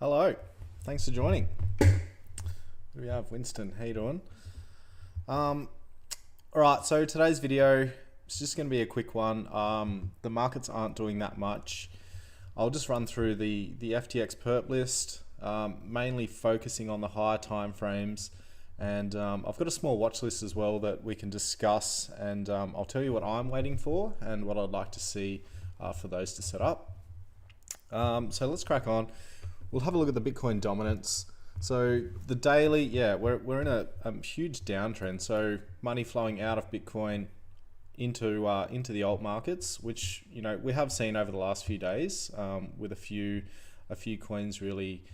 Hello, thanks for joining. Here we have Winston. How you doing? All right, so today's video is just going to be a quick one. The markets aren't doing that much. I'll just run through the FTX perp list, mainly focusing on the higher time frames, and I've got a small watch list as well that we can discuss, and I'll tell you what I'm waiting for and what I'd like to see for those to set up. So let's crack on. We'll have a look at the Bitcoin dominance. So the daily, yeah, we're in a huge downtrend. So money flowing out of Bitcoin into the alt markets, which we have seen over the last few days, with a few coins really,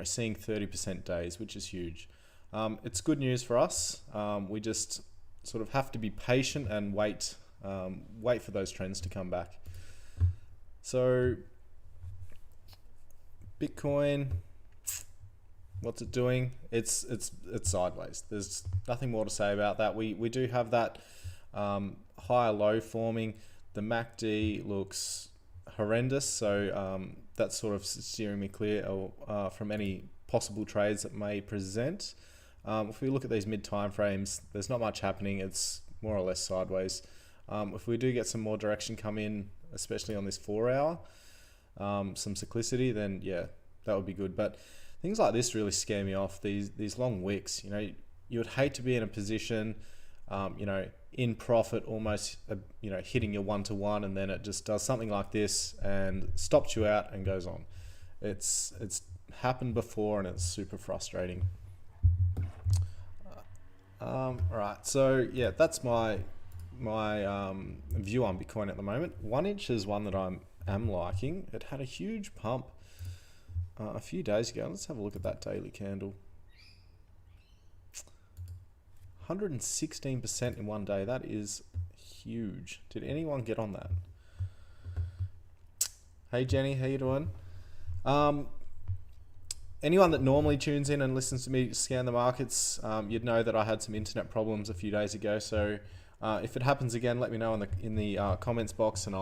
seeing 30% days, which is huge. It's good news for us. We just sort of have to be patient and wait for those trends to come back. So Bitcoin, what's it doing? It's sideways. There's nothing more to say about that. We do have that higher low forming. The MACD looks horrendous, so that's sort of steering me clear from any possible trades that may present. If we look at these mid time frames, there's not much happening. It's more or less sideways. If we do get some more direction come in, especially on this 4 hour, some cyclicity, then yeah, that would be good. But things like this really scare me off. These long wicks, you would hate to be in a position, in profit, almost, hitting your 1-to-1, and then it just does something like this and stops you out and goes on. It's happened before and it's super frustrating. All right, so yeah, that's my view on Bitcoin at the moment. 1 inch is one that I'm liking. It had a huge pump a few days ago. Let's have a look at that daily candle. 116% in 1 day. That is huge. Did anyone get on that? Hey Jenny, how you doing? Anyone that normally tunes in and listens to me scan the markets, you'd know that I had some internet problems a few days ago. So if it happens again, let me know in the comments box, and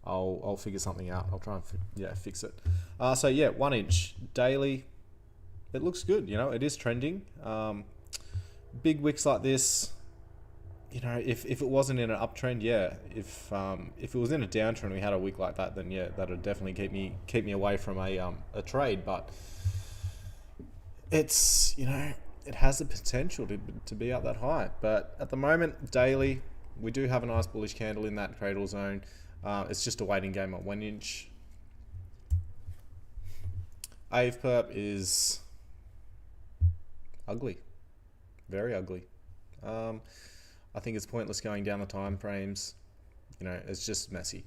I'll figure something out. I'll try and fix it. So yeah, 1 inch daily, it looks good. It is trending. Big wicks like this, if it wasn't in an uptrend, yeah. If it was in a downtrend, we had a wick like that, then yeah, that would definitely keep me away from a trade. But it's it has the potential to be up that high. But at the moment, daily, we do have a nice bullish candle in that cradle zone. It's just a waiting game on 1 inch. AVE perp is ugly, very ugly. I think it's pointless going down the time frames. It's just messy.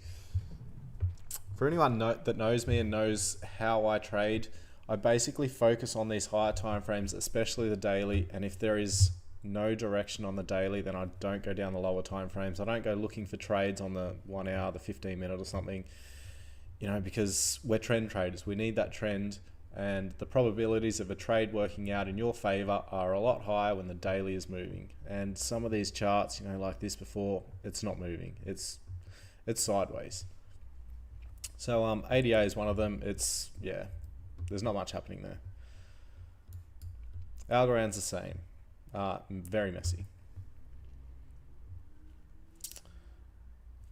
For anyone that knows me and knows how I trade, I basically focus on these higher time frames, especially the daily. And if there is no direction on the daily, then I don't go down the lower time frames. I don't go looking for trades on the 1 hour, the 15 minute or something, because we're trend traders. We need that trend, and the probabilities of a trade working out in your favor are a lot higher when the daily is moving. And some of these charts, like this before, it's not moving. It's sideways. So ADA is one of them. There's not much happening there. Algorand's the same. Very messy.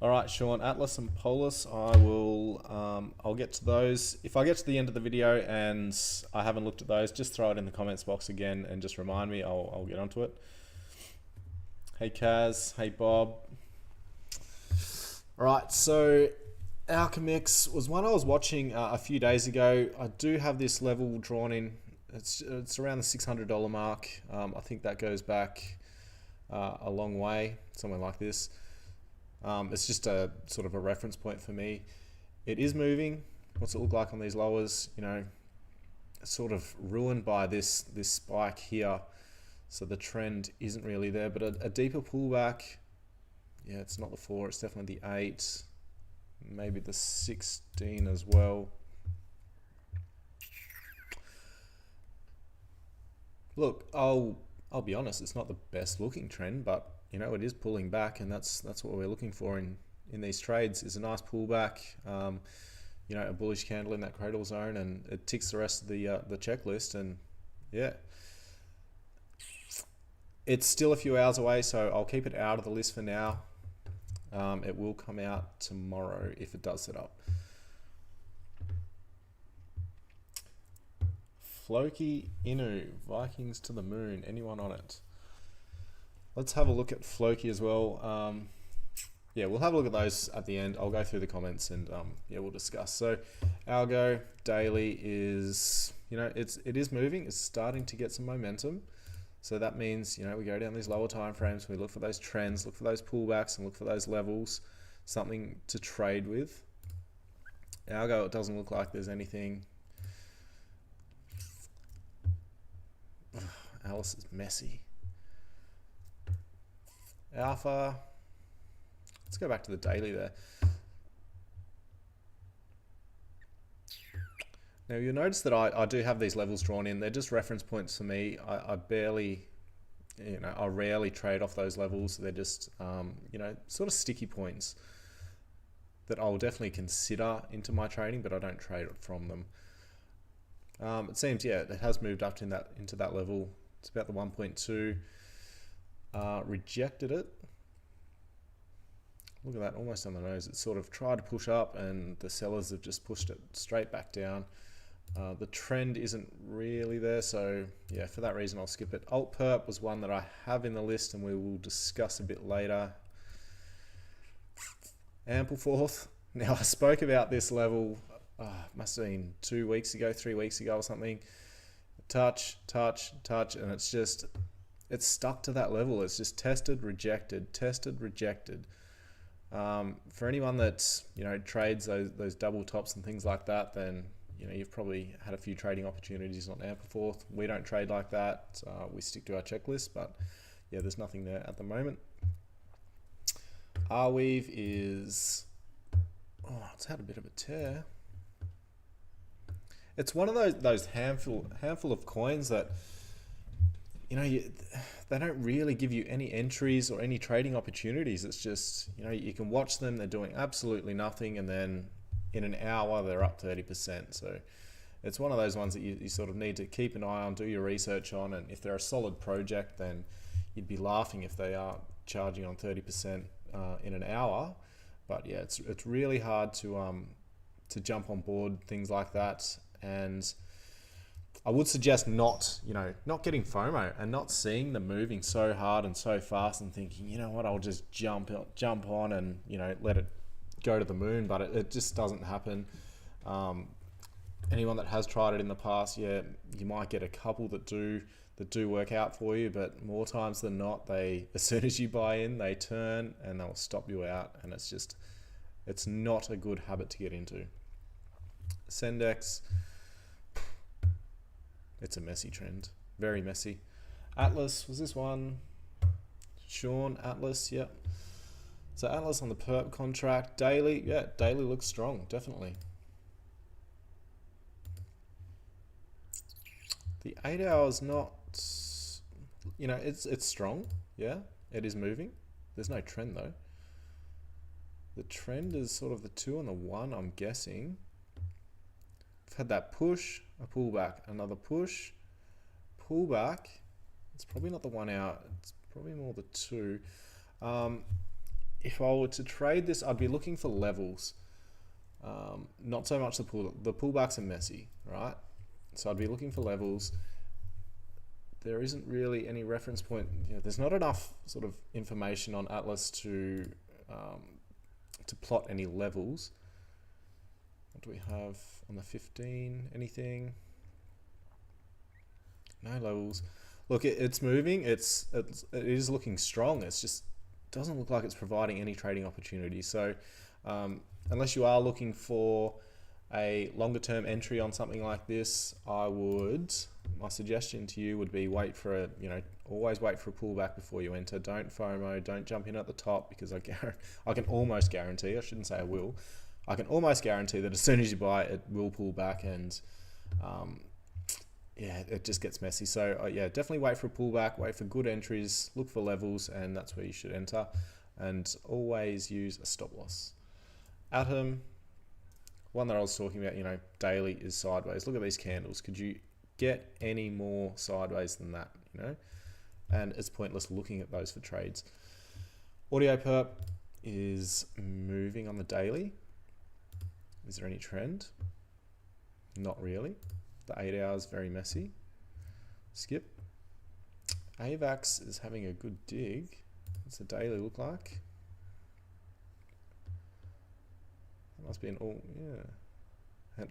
All right, Sean, Atlas and Polus, I'll get to those. If I get to the end of the video and I haven't looked at those, just throw it in the comments box again and just remind me. I'll get onto it. Hey Kaz, hey Bob. All right, so Alchemix was one I was watching a few days ago. I do have this level drawn in. It's around the $600 mark. I think that goes back a long way, somewhere like this. It's just a sort of a reference point for me. It is moving. What's it look like on these lowers? Sort of ruined by this spike here. So the trend isn't really there, but a deeper pullback. Yeah, it's not the 4, it's definitely the 8, maybe the 16 as well. Look, I'll be honest, it's not the best looking trend, but it is pulling back, and that's what we're looking for in these trades, is a nice pullback. you know, a bullish candle in that cradle zone, and it ticks the rest of the checklist. And yeah, it's still a few hours away, so I'll keep it out of the list for now. It will come out tomorrow if it does set up. Floki Inu, Vikings to the moon. Anyone on it? Let's have a look at Floki as well. Yeah, we'll have a look at those at the end. I'll go through the comments and yeah, we'll discuss. So algo daily is, you know, it is moving. It's starting to get some momentum. So that means, you know, we go down these lower time frames, we look for those trends, look for those pullbacks, and look for those levels, something to trade with. Algo, it doesn't look like there's anything. Alice is messy. Alpha, let's go back to the daily there. Now you'll notice that I do have these levels drawn in. They're just reference points for me. I barely, you know, I rarely trade off those levels. They're just, you know, sort of sticky points that I'll definitely consider into my trading, but I don't trade from them. It seems, yeah, it has moved up into that level. It's about the 1.2. Rejected it. Look at that, almost on the nose. It sort of tried to push up, and the sellers have just pushed it straight back down. The trend isn't really there, so yeah, for that reason I'll skip it. Alt Perp was one that I have in the list, and we will discuss a bit later. Ampleforth. Now I spoke about this level, must have been 2 weeks ago, 3 weeks ago or something. Touch, and it's stuck to that level. It's just tested, rejected, tested, rejected. For anyone that's, you know, trades those double tops and things like that, then, you know, you've probably had a few trading opportunities on Ampleforth. We don't trade like that. We stick to our checklist, but yeah, there's nothing there at the moment. Arweave is, it's had a bit of a tear. It's one of those handful of coins that, you know, they don't really give you any entries or any trading opportunities. It's just, you know, you can watch them, they're doing absolutely nothing, and then in an hour they're up 30%. So it's one of those ones that you sort of need to keep an eye on, do your research on, and if they're a solid project, then you'd be laughing if they are charging on 30% in an hour. But yeah, it's really hard to jump on board things like that. And I would suggest not getting FOMO and not seeing them moving so hard and so fast and thinking, you know what, I'll just jump on and, you know, let it go to the moon. But it just doesn't happen. Anyone that has tried it in the past, yeah, you might get a couple that do work out for you, but more times than not, as soon as you buy in, they turn and they'll stop you out, and it's not a good habit to get into. Sendex, it's a messy trend, very messy. Atlas, was this one? Sean, Atlas, yep. So Atlas on the perp contract, daily, yeah, daily looks strong, definitely. The 8 hours not, you know, it's strong, yeah, it is moving. There's no trend though. The trend is sort of the 2 and the 1, I'm guessing. We've had that push, a pullback, another push, pullback. It's probably not the 1 hour, it's probably more the 2. If I were to trade this, I'd be looking for levels. Not so much the pullbacks are messy, right? So I'd be looking for levels. There isn't really any reference point. You know, there's not enough sort of information on Atlas to plot any levels. What do we have on the 15? Anything? No levels. Look, it's moving. It is looking strong. It's just doesn't look like it's providing any trading opportunities. So unless you are looking for a longer term entry on something like this, my suggestion to you would be always wait for a pullback before you enter. Don't FOMO, don't jump in at the top, because I can almost guarantee, I shouldn't say I will, I can almost guarantee that as soon as you buy it will pull back, and yeah, it just gets messy. So yeah, definitely wait for a pullback, wait for good entries, look for levels, and that's where you should enter, and always use a stop loss. Atom, one that I was talking about, you know, daily is sideways. Look at these candles. Could you get any more sideways than that, you know? And it's pointless looking at those for trades. Audio perp is moving on the daily. Is there any trend? Not really. The 8 hours, very messy. Skip. AVAX is having a good dig. What's the daily look like? That must be an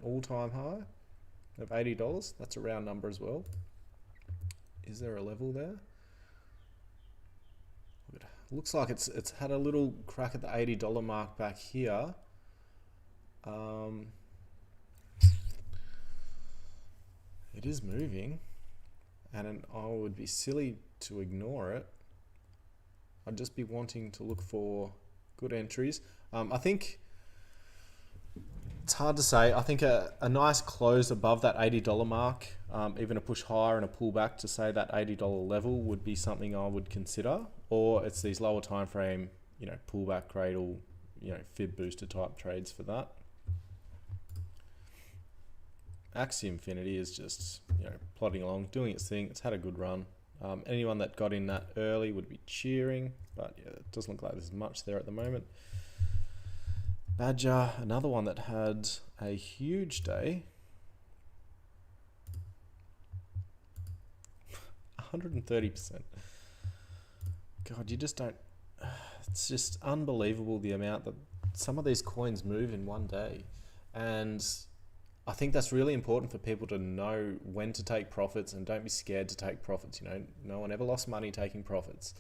all-time high of $80. That's a round number as well. Is there a level there? It looks like it's had a little crack at the $80 mark back here. It is moving, and I would be silly to ignore it. I'd just be wanting to look for good entries. I think it's hard to say. I think a nice close above that $80 mark, even a push higher and a pullback to say that $80 level would be something I would consider. Or it's these lower time frame, you know, pullback, cradle, you know, fib booster type trades for that. Axie Infinity is just, you know, plodding along, doing its thing. It's had a good run. Anyone that got in that early would be cheering, but yeah, it doesn't look like there's much there at the moment. Badger, another one that had a huge day. 130%. God, you just don't... It's just unbelievable the amount that some of these coins move in one day. And I think that's really important for people to know when to take profits, and don't be scared to take profits. You know, no one ever lost money taking profits.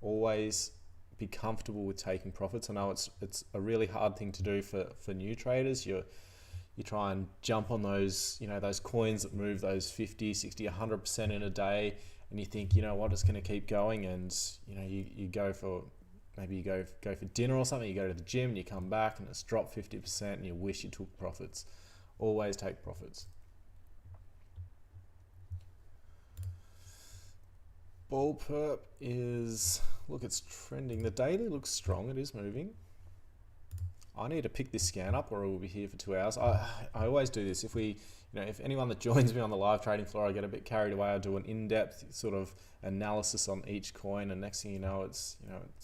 Always be comfortable with taking profits. I know it's a really hard thing to do for new traders. You try and jump on those, you know, those coins that move those 50, 60, 100% in a day, and you think, you know what, it's going to keep going, and you know, you go for, maybe you go for dinner or something, you go to the gym and you come back and it's dropped 50% and you wish you took profits. Always take profits. Bull perp is, look, it's trending. The daily looks strong. It is moving. I need to pick this scan up or we'll be here for 2 hours. I always do this. If anyone that joins me on the live trading floor, I get a bit carried away. I do an in-depth sort of analysis on each coin, and next thing you know, it's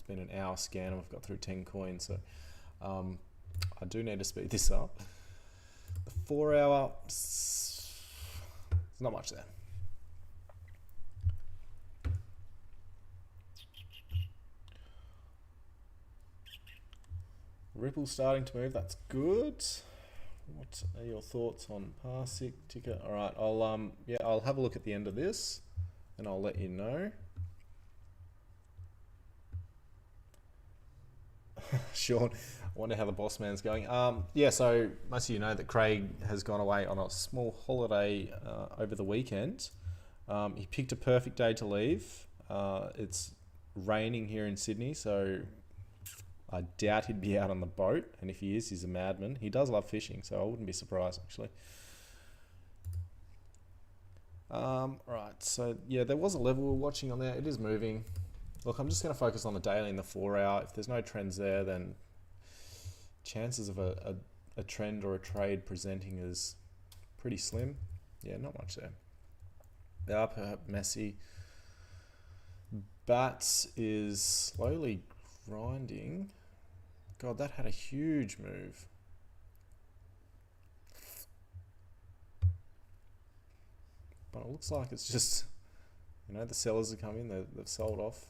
been an hour scan and we've got through 10 coins. So I do need to speed this up. The 4 hour, there's not much there. Ripple starting to move, that's good. What are your thoughts on Parsec ticker? All right, I'll have a look at the end of this and I'll let you know. Sean, I wonder how the boss man's going. Yeah, so most of you know that Craig has gone away on a small holiday over the weekend. He picked a perfect day to leave. It's raining here in Sydney, so I doubt he'd be out on the boat, and if he is, he's a madman. He does love fishing, so I wouldn't be surprised, actually. Right, so yeah, there was a level we're watching on there. It is moving. Look, I'm just going to focus on the daily and the 4 hour. If there's no trends there, then chances of a trend or a trade presenting is pretty slim. Yeah, not much there. They are perhaps messy. Bats is slowly grinding. God, that had a huge move. But it looks like it's just, you know, the sellers are coming, they've sold off.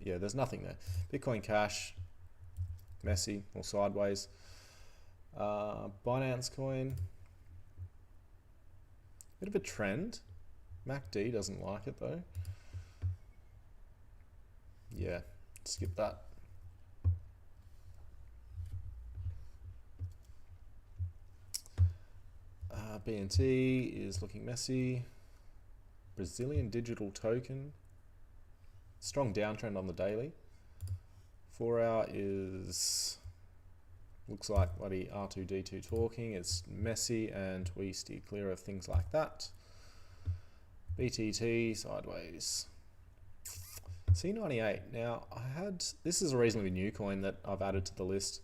Yeah, there's nothing there. Bitcoin Cash, messy or sideways. Binance Coin, bit of a trend. MACD doesn't like it though. Yeah, skip that. BNT is looking messy. Brazilian digital token, strong downtrend on the daily. 4 hour is, looks like bloody R2D2 talking. It's messy and we steer clear of things like that. BTT sideways. C98. Now this is a reasonably new coin that I've added to the list.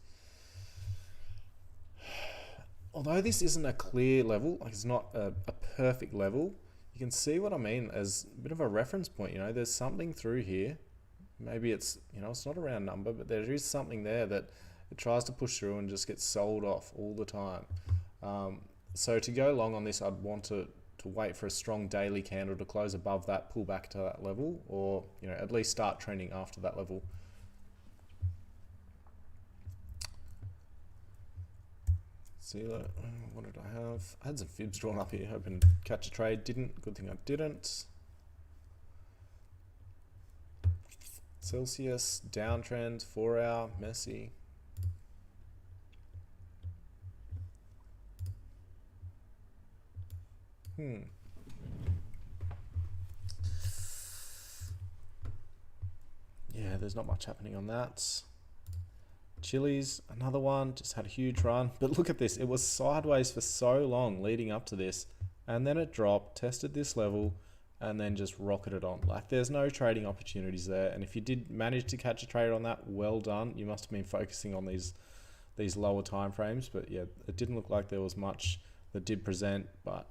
although this isn't a clear level, like it's not a perfect level, you can see what I mean as a bit of a reference point. You know, there's something through here. Maybe it's, you know, it's not a round number, but there is something there that it tries to push through and just gets sold off all the time. So to go long on this, I'd want to wait for a strong daily candle to close above that, pull back to that level, or, you know, at least start trending after that level. See, what did I have? I had some fibs drawn up here, hoping to catch a trade. Didn't. Good thing I didn't. Celsius, downtrend, 4 hour, messy. Yeah, there's not much happening on that. Chili's, another one, just had a huge run. But look at this, it was sideways for so long leading up to this, and then it dropped, tested this level, and then just rocketed on. Like, there's no trading opportunities there. And if you did manage to catch a trade on that, well done. You must have been focusing on these lower time frames. But yeah, it didn't look like there was much that did present, but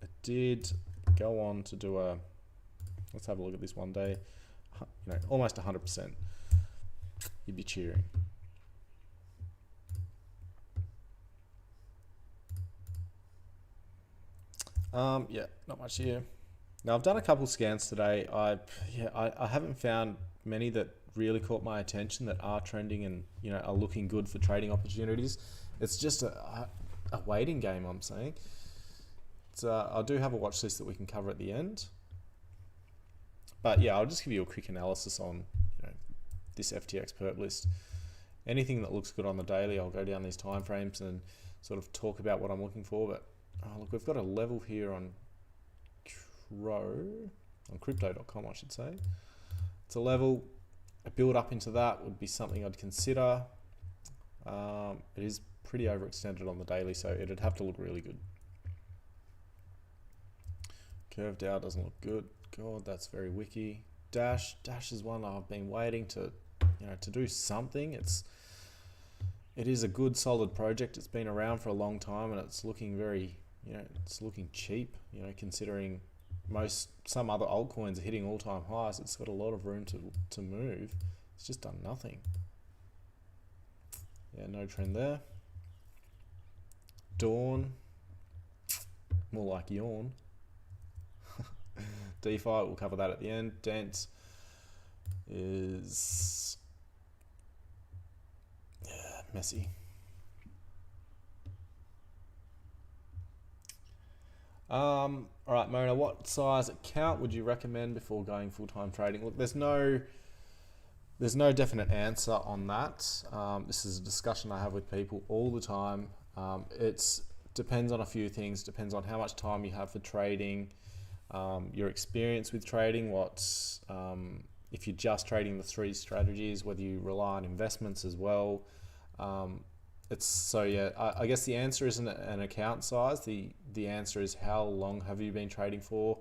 it did go on to do a, let's have a look at this one day, you know, almost 100%. You'd be cheering. Yeah, not much here. Now I've done a couple scans today. I haven't found many that really caught my attention that are trending and, you know, are looking good for trading opportunities. It's just a waiting game, I'm saying. I do have a watch list that we can cover at the end. But yeah, I'll just give you a quick analysis on, you know, this FTX perp list. Anything that looks good on the daily, I'll go down these time frames and sort of talk about what I'm looking for. But look, we've got a level here on crypto.com, I should say. It's a level. A build up into that would be something I'd consider. It is pretty overextended on the daily, so it'd have to look really good. Curved out doesn't look good. God, that's very wiki. Dash is one I've been waiting to, you know, to do something. It is a good solid project. It's been around for a long time, and it's looking very, you know, it's looking cheap, you know, considering some other altcoins are hitting all-time highs. It's got a lot of room to move. It's just done nothing. Yeah, no trend there. Dawn, more like yawn. DeFi, we'll cover that at the end. Dent is messy. All right, Mona, what size account would you recommend before going full-time trading? Look, there's no definite answer on that. This is a discussion I have with people all the time. It depends on a few things. Depends on how much time you have for trading, your experience with trading, if you're just trading the 3 strategies, whether you rely on investments as well. I guess the answer isn't an account size. The answer is how long have you been trading for?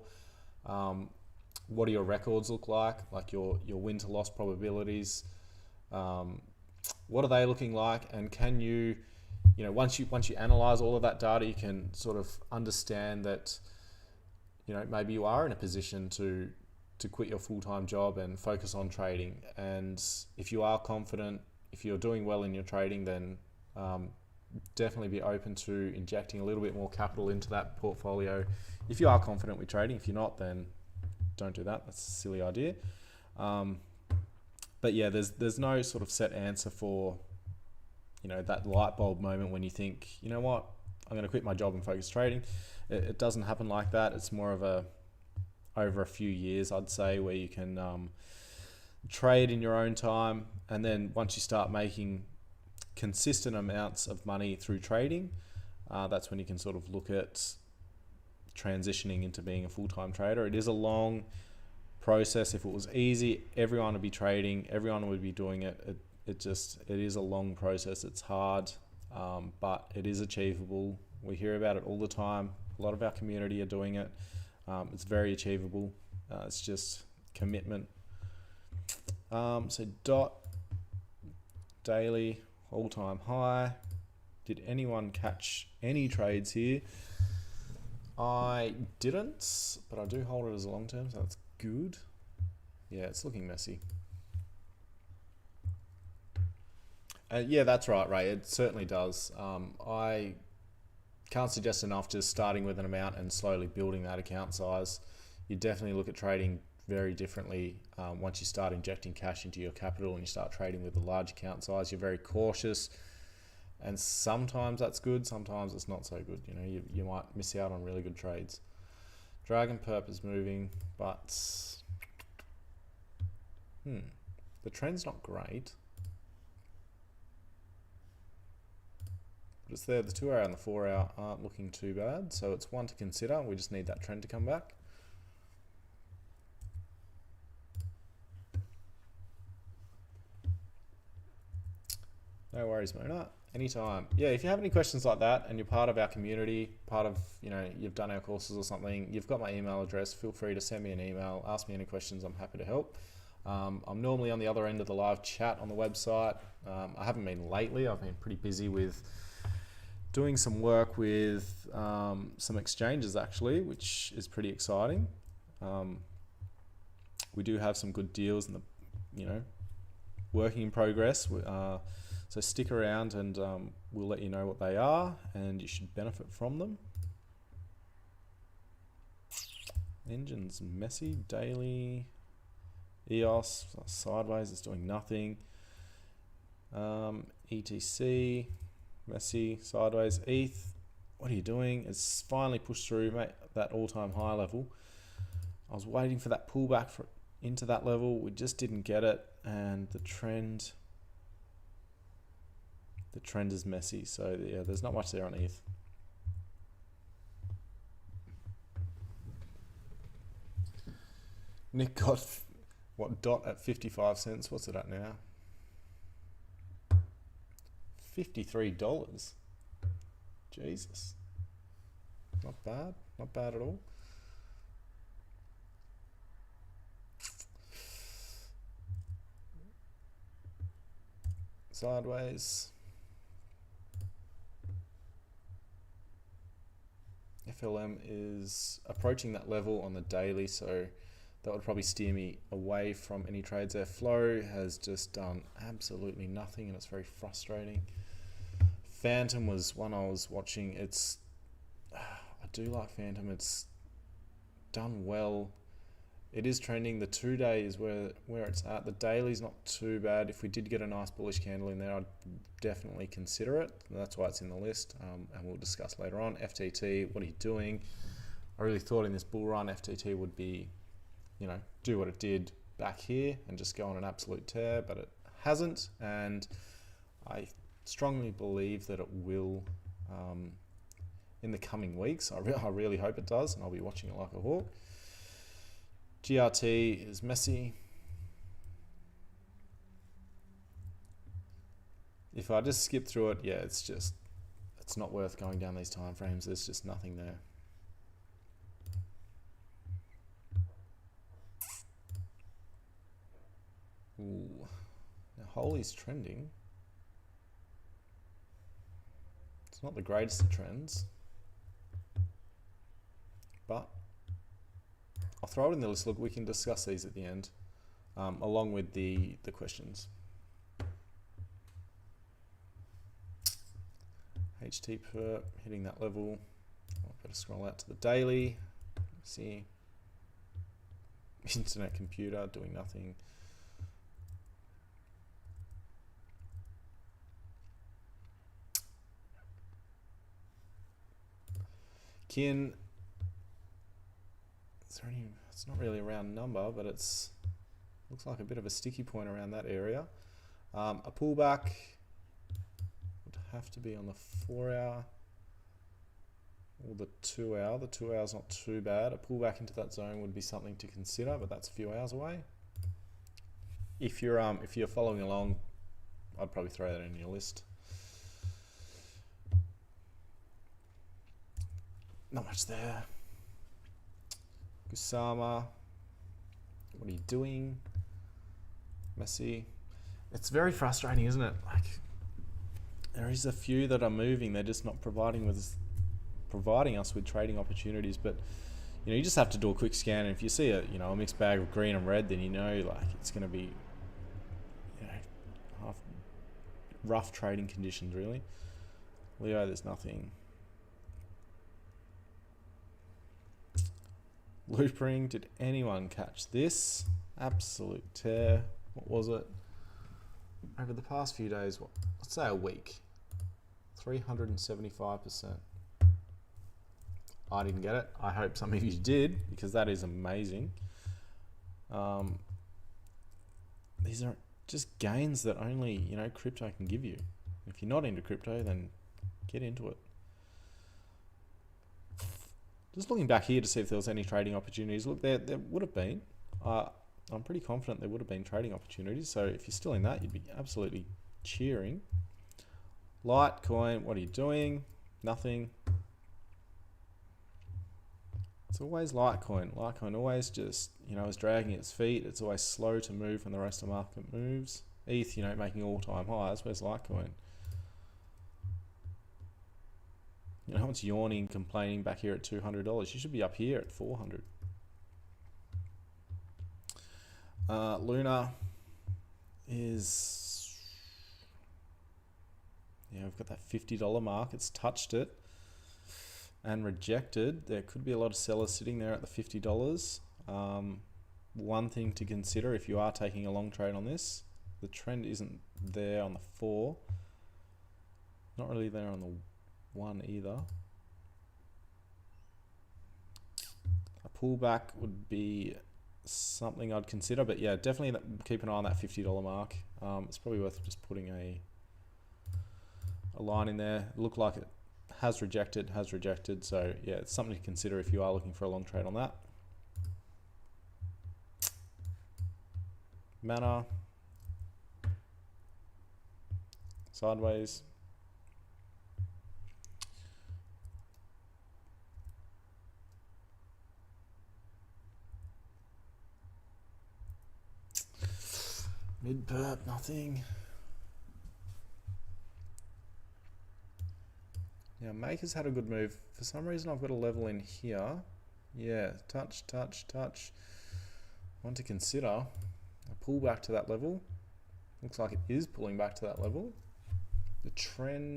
What do your records look like your win to loss probabilities? What are they looking like? And can you know, once you analyze all of that data, you can sort of understand that, you know, maybe you are in a position to quit your full-time job and focus on trading. And if you are confident, if you're doing well in your trading, then definitely be open to injecting a little bit more capital into that portfolio if you are confident with trading. If you're not, then don't do that. That's a silly idea. But yeah, there's no sort of set answer for, you know, that light bulb moment when you think, you know what, I'm going to quit my job and focus trading. It doesn't happen like that. It's more of over a few years, I'd say, where you can trade in your own time, and then once you start making consistent amounts of money through trading, that's when you can sort of look at transitioning into being a full-time trader. It is a long process. If it was easy, everyone would be trading, everyone would be doing it. It is a long process. It's hard, but it is achievable. We hear about it all the time. A lot of our community are doing it. It's very achievable. It's just commitment. So DOT daily all-time high Did anyone catch any trades here? I didn't, but I do hold it as a long term, so that's good. Yeah, it's looking messy. Yeah, that's right, Ray. It certainly does. I can't suggest enough just starting with an amount and slowly building that account size. You definitely look at trading very differently once you start injecting cash into your capital and you start trading with a large account size. You're very cautious, and sometimes that's good, sometimes it's not so good. You know, you might miss out on really good trades. Dragon Perp is moving, but the trend's not great. But it's there. The 2 hour and the 4 hour aren't looking too bad, so it's one to consider. We just need that trend to come back. No worries, Mona. Anytime. Yeah, if you have any questions like that and you're part of our community, part of, you know, you've done our courses or something, you've got my email address, feel free to send me an email, ask me any questions, I'm happy to help. I'm normally on the other end of the live chat on the website. I haven't been lately. I've been pretty busy with doing some work with some exchanges actually, which is pretty exciting. We do have some good deals in the, you know, working in progress. So stick around and we'll let you know what they are and you should benefit from them. Engine's messy, daily. EOS, sideways, it's doing nothing. ETC, messy, sideways. ETH, what are you doing? It's finally pushed through, mate, that all-time high level. I was waiting for that pullback into that level. We just didn't get it, and the trend is messy. So yeah, there's not much there on ETH. Nick got what, dot at 55 cents? What's it at now? $53. Jesus. Not bad. Not bad at all. Sideways. FLM is approaching that level on the daily, so that would probably steer me away from any trades there. Flow has just done absolutely nothing, and it's very frustrating. Phantom was one I was watching. I do like Phantom. It's done well. It is trending. The 2 day is where it's at. The daily is not too bad. If we did get a nice bullish candle in there, I'd definitely consider it. That's why it's in the list, and we'll discuss later on. FTT, what are you doing? I really thought in this bull run, FTT would be, you know, do what it did back here and just go on an absolute tear, but it hasn't, and I strongly believe that it will in the coming weeks. I really hope it does, and I'll be watching it like a hawk. GRT is messy. If I just skip through it, yeah, it's not worth going down these time frames. There's just nothing there. Ooh. Now Holy's trending. It's not the greatest of trends, but I'll throw it in the list. Look, we can discuss these at the end, along with the questions. HT per hitting that level. I'll better scroll out to the daily. See, internet computer doing nothing. Kin, it's not really a round number, but looks like a bit of a sticky point around that area. A pullback would have to be on the 4 hour or the 2 hour. The 2 hour's not too bad. A pullback into that zone would be something to consider, but that's a few hours away. If you're following along, I'd probably throw that in your list. Not much there. Kusama, what are you doing? Messy. It's very frustrating, isn't it? Like, there is a few that are moving. They're just not providing us with trading opportunities. But you just have to do a quick scan, and if you see a mixed bag of green and red, then like it's going to be half rough trading conditions really. Leo, there's nothing. Loopering, did anyone catch this? Absolute tear. What was it? Over the past few days, let's say a week, 375%. I didn't get it. I hope some of you did, because that is amazing. These are just gains that only crypto can give you. If you're not into crypto, then get into it. Just looking back here to see if there was any trading opportunities. Look, there would have been. I'm pretty confident there would have been trading opportunities. So if you're still in that, you'd be absolutely cheering. Litecoin, what are you doing? Nothing. It's always Litecoin. Litecoin always just, is dragging its feet. It's always slow to move when the rest of the market moves. ETH, making all-time highs. Where's Litecoin? It's yawning, complaining back here at $200. You should be up here at 400. Luna is, we've got that $50 mark. It's touched it and rejected. There could be a lot of sellers sitting there at the $50. One thing to consider if you are taking a long trade on this, the trend isn't there on the 4. Not really there on the 1 either. A pullback would be something I'd consider, but yeah, definitely keep an eye on that $50 mark. It's probably worth just putting a line in there. Look like it has rejected, so yeah, it's something to consider if you are looking for a long trade on that. Mana sideways. Mid perp, nothing. Now Maker's had a good move. For some reason I've got a level in here. Yeah, touch. Want to consider a pull back to that level. Looks like it is pulling back to that level. The trend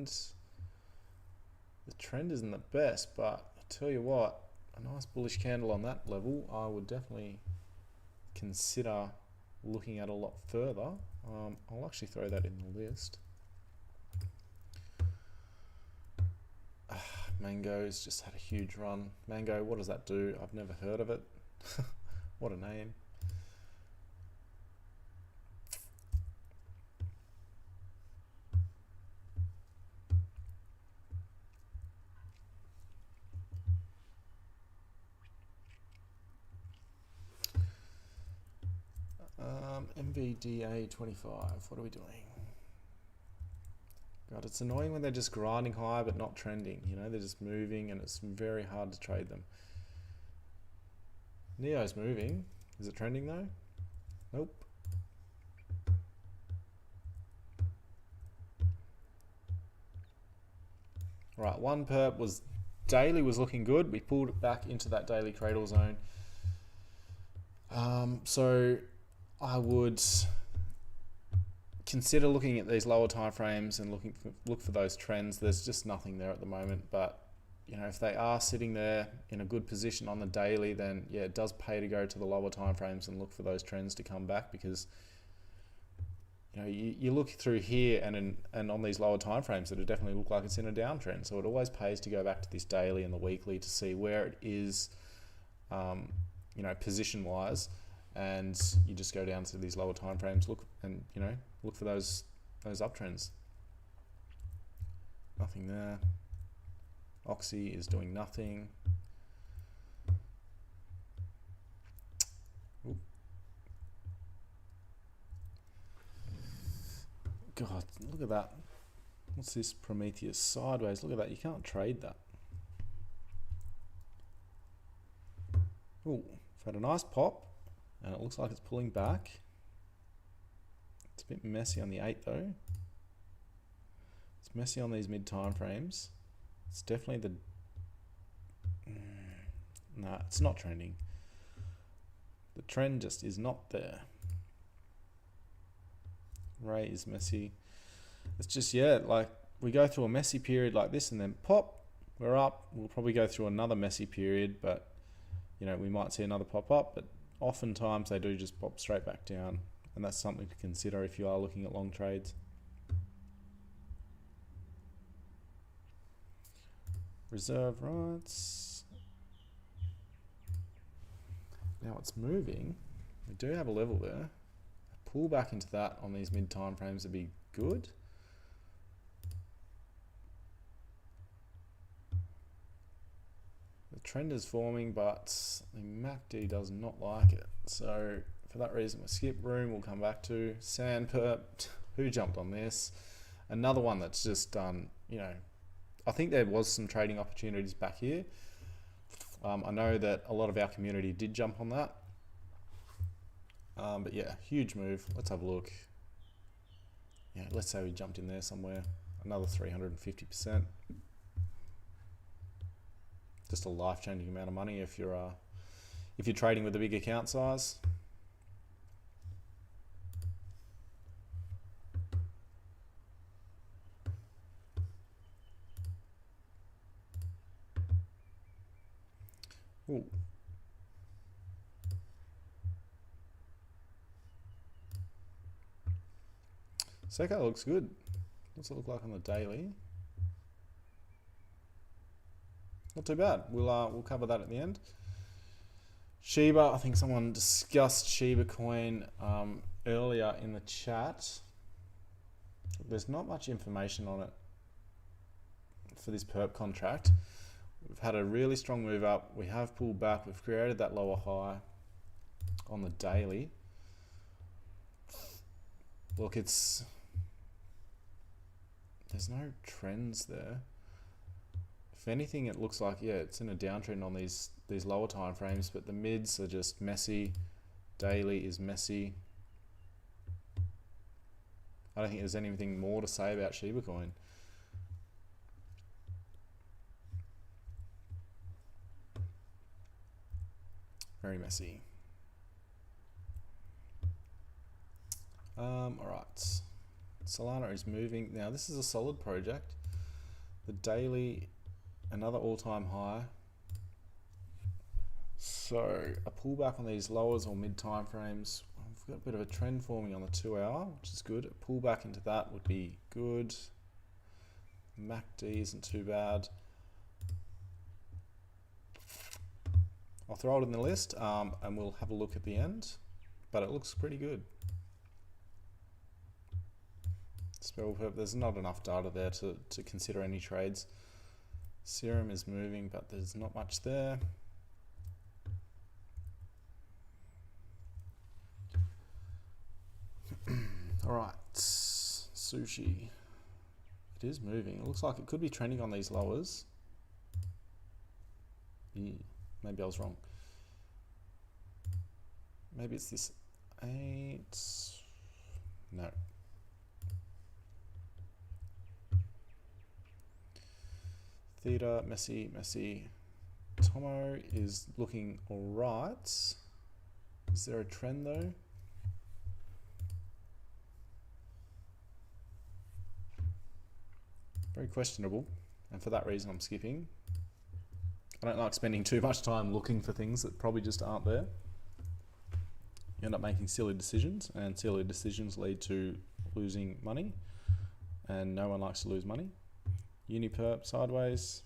isn't the best, but I tell you what, a nice bullish candle on that level, I would definitely consider looking at a lot further. I'll actually throw that in the list. Mango's just had a huge run. Mango, what does that do? I've never heard of it. What a name. MVDA 25, what are we doing? God, it's annoying when they're just grinding high but not trending. They're just moving and it's very hard to trade them. Neo's moving. Is it trending though? Nope. Right, one perp was daily was looking good. We pulled it back into that daily cradle zone. So I would consider looking at these lower time frames and look for those trends. There's just nothing there at the moment, but if they are sitting there in a good position on the daily, then yeah, it does pay to go to the lower time frames and look for those trends to come back, because you look through here and on these lower time frames that it definitely look like it's in a downtrend. So it always pays to go back to this daily and the weekly to see where it is, position wise. And you just go down to these lower time frames, look for those uptrends. Nothing there. Oxy is doing nothing. Oop. God, look at that. What's this? Prometheus sideways. Look at that. You can't trade that. Oh, had a nice pop. And it looks like it's pulling back. It's a bit messy on the 8 though. It's It's messy on these mid time frames. It's definitely the... Nah, it's not trending. The trend just is not there. Ray is messy. It's just, yeah, like we go through a messy period like this and then pop, we're up. We'll probably go through another messy period, but you know, we might see another pop up, but oftentimes they do just pop straight back down. And that's something to consider if you are looking at long trades. Reserve rights. Now it's moving. We do have a level there. A pull back into that on these mid time frames would be good. The trend is forming, but the MACD does not like it. So for that reason, we skip room. We'll come back to Sandperp. Who jumped on this? Another one that's just done, you know, I think there was some trading opportunities back here. I know that a lot of our community did jump on that. But yeah, huge move. Let's have a look. Yeah, let's say we jumped in there somewhere. Another 350%. Just a life-changing amount of money if you're trading with a big account size. Ooh. Seco looks good. What's it look like on the daily? Not too bad. We'll cover that at the end. Shiba, I think someone discussed Shiba coin earlier in the chat. There's not much information on it for this perp contract. We've had a really strong move up. We have pulled back. We've created that lower high on the daily. Look, there's no trends there. If anything, it looks like, yeah, it's in a downtrend on these lower time frames, but the mids are just messy. Daily is messy. I don't think there's anything more to say about Shiba coin. Very messy. All right. Solana is moving. Now, this is a solid project. The daily, another all-time high. So, a pullback on these lowers or mid time frames. We've got a bit of a trend forming on the 2 hour, which is good. A pullback into that would be good. MACD isn't too bad. I'll throw it in the list and we'll have a look at the end, but it looks pretty good. There's not enough data there to consider any trades. Serum is moving, but there's not much there. All right, sushi. It is moving. It looks like it could be trending on these lowers. Yeah. Maybe I was wrong. Maybe it's this 8. No. Theta, messy, messy. Tomo is looking all right. Is there a trend though? Very questionable. And for that reason, I'm skipping. I don't like spending too much time looking for things that probably just aren't there. You end up making silly decisions, and silly decisions lead to losing money, and no one likes to lose money. Uniperp sideways.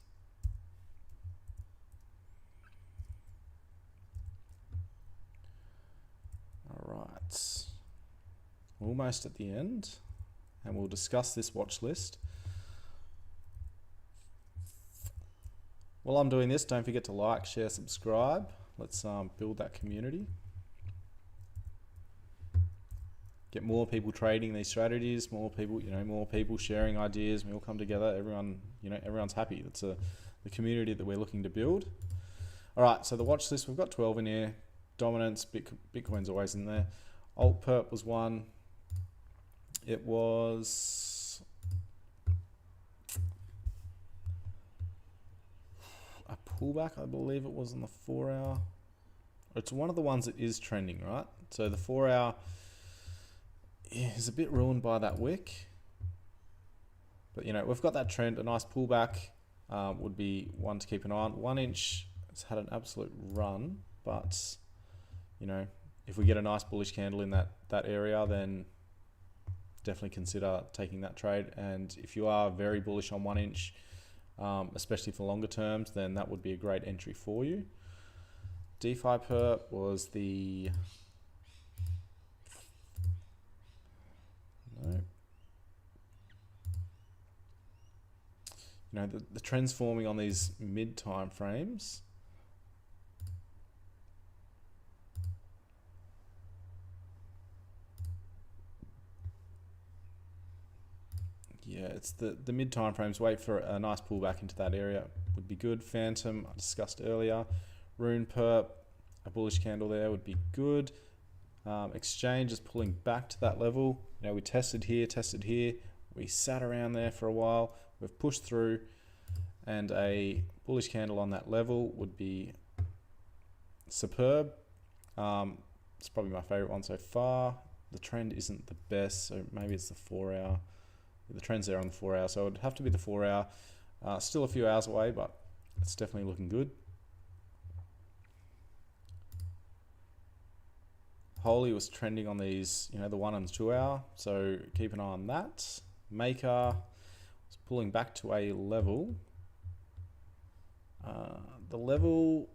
All right, almost at the end, and we'll discuss this watch list. While I'm doing this, don't forget to like, share, subscribe. Let's build that community. Get more people trading these strategies, more people sharing ideas. We all come together. Everyone, everyone's happy. That's the community that we're looking to build. All right, so the watch list, we've got 12 in here. Dominance, Bitcoin's always in there. Altperp was one. It was pullback, I believe it was on the 4 hour. It's one of the ones that is trending, right? So the 4 hour is a bit ruined by that wick. But you know, we've got that trend. A nice pullback would be one to keep an eye on. 1 inch has had an absolute run, but you know, if we get a nice bullish candle in that area, then definitely consider taking that trade. And if you are very bullish on 1 inch, especially for longer terms, then that would be a great entry for you. DeFi perp was the you know, the trends forming on these mid time frames. Yeah, it's the mid time frames. Wait for a nice pullback into that area would be good. Phantom I discussed earlier. Rune perp, a bullish candle there would be good. Exchange is pulling back to that level. You know, we tested here, we sat around there for a while, we've pushed through, and a bullish candle on that level would be superb. It's probably my favorite one so far. The trend isn't the best, so maybe it's the 4 hour. The trend's there on the 4 hour, so it would have to be the 4 hour. Still a few hours away, but it's definitely looking good. Holy was trending on these, you know, the 1 and 2 hour, so keep an eye on that. Maker was pulling back to a level. The level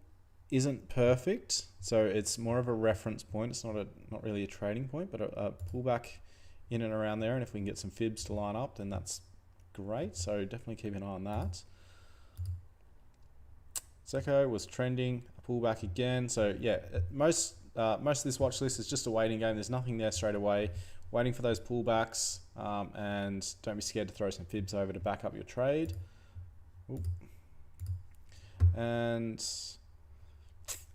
isn't perfect, so it's more of a reference point. It's not really a trading point, but a pullback in and around there. And if we can get some fibs to line up, then that's great. So definitely keep an eye on that. Seco was trending, a pullback again. So yeah, most of this watch list is just a waiting game. There's nothing there straight away. Waiting for those pullbacks, and don't be scared to throw some fibs over to back up your trade. Oop. And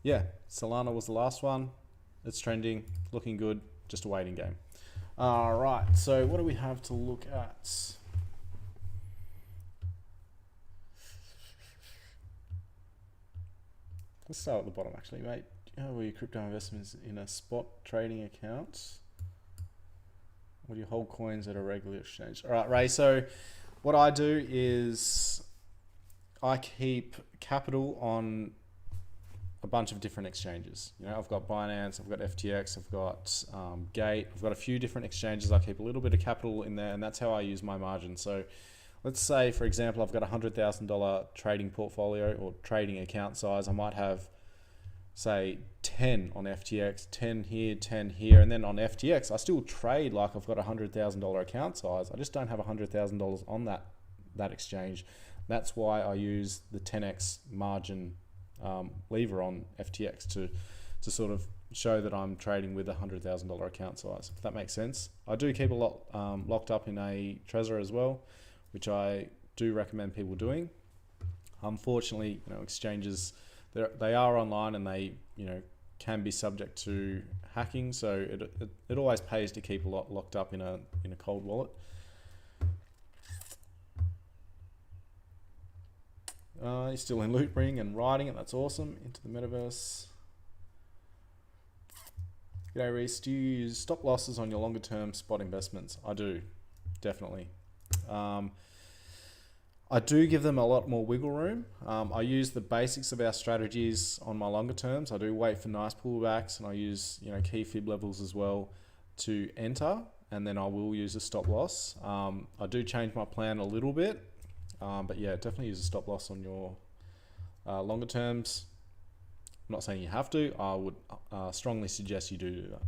yeah, Solana was the last one. It's trending, looking good, just a waiting game. All right, so what do we have to look at? Let's start at the bottom actually, mate. How are your crypto investments in a spot trading account? Or do you hold coins at a regular exchange? All right, Ray, so what I do is I keep capital on a bunch of different exchanges. You know, I've got Binance, I've got FTX, I've got Gate, I've got a few different exchanges. I keep a little bit of capital in there, and that's how I use my margin. So let's say, for example, I've got a $100,000 trading portfolio or trading account size. I might have, say, 10 on FTX, 10 here, 10 here, and then on FTX, I still trade like I've got a $100,000 account size. I just don't have $100,000 on that exchange. That's why I use the 10x margin lever on FTX to sort of show that I'm trading with a $100,000 account size, if that makes sense. I do keep a lot locked up in a Trezor as well, which I do recommend people doing. Unfortunately, you know, exchanges, they are online and they, you know, can be subject to hacking, so it always pays to keep a lot locked up in a cold wallet. You're still in loot ring and riding it, that's awesome. Into the metaverse. G'day Rhys, do you use stop losses on your longer term spot investments? I do, definitely. I do give them a lot more wiggle room. I use the basics of our strategies on my longer terms. I do wait for nice pullbacks, and I use, you know, key fib levels as well to enter, and then I will use a stop loss. I do change my plan a little bit. But yeah, definitely use a stop loss on your longer terms. I'm not saying you have to. I would strongly suggest you do that.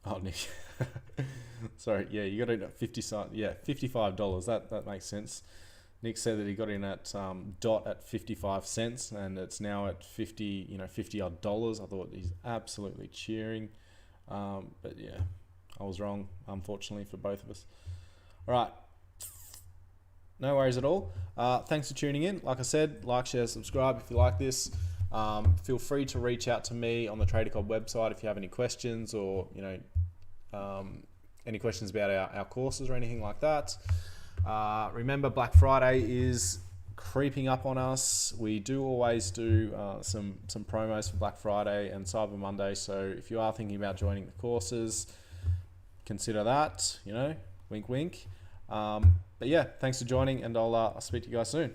Oh, Nick. Sorry, yeah, you got it at $55. That makes sense. Nick said that he got in at DOT at 55 cents, and it's now at 50 odd dollars. I thought he's absolutely cheering. But yeah, I was wrong, unfortunately, for both of us. All right. No worries at all. Thanks for tuning in. Like I said, like, share, subscribe if you like this. Feel free to reach out to me on the TraderCobb website if you have any questions, or, you know, any questions about our courses or anything like that. Remember, Black Friday is creeping up on us. We do always do some promos for Black Friday and Cyber Monday. So if you are thinking about joining the courses, consider that. You know, wink, wink. But yeah, thanks for joining, and I'll speak to you guys soon.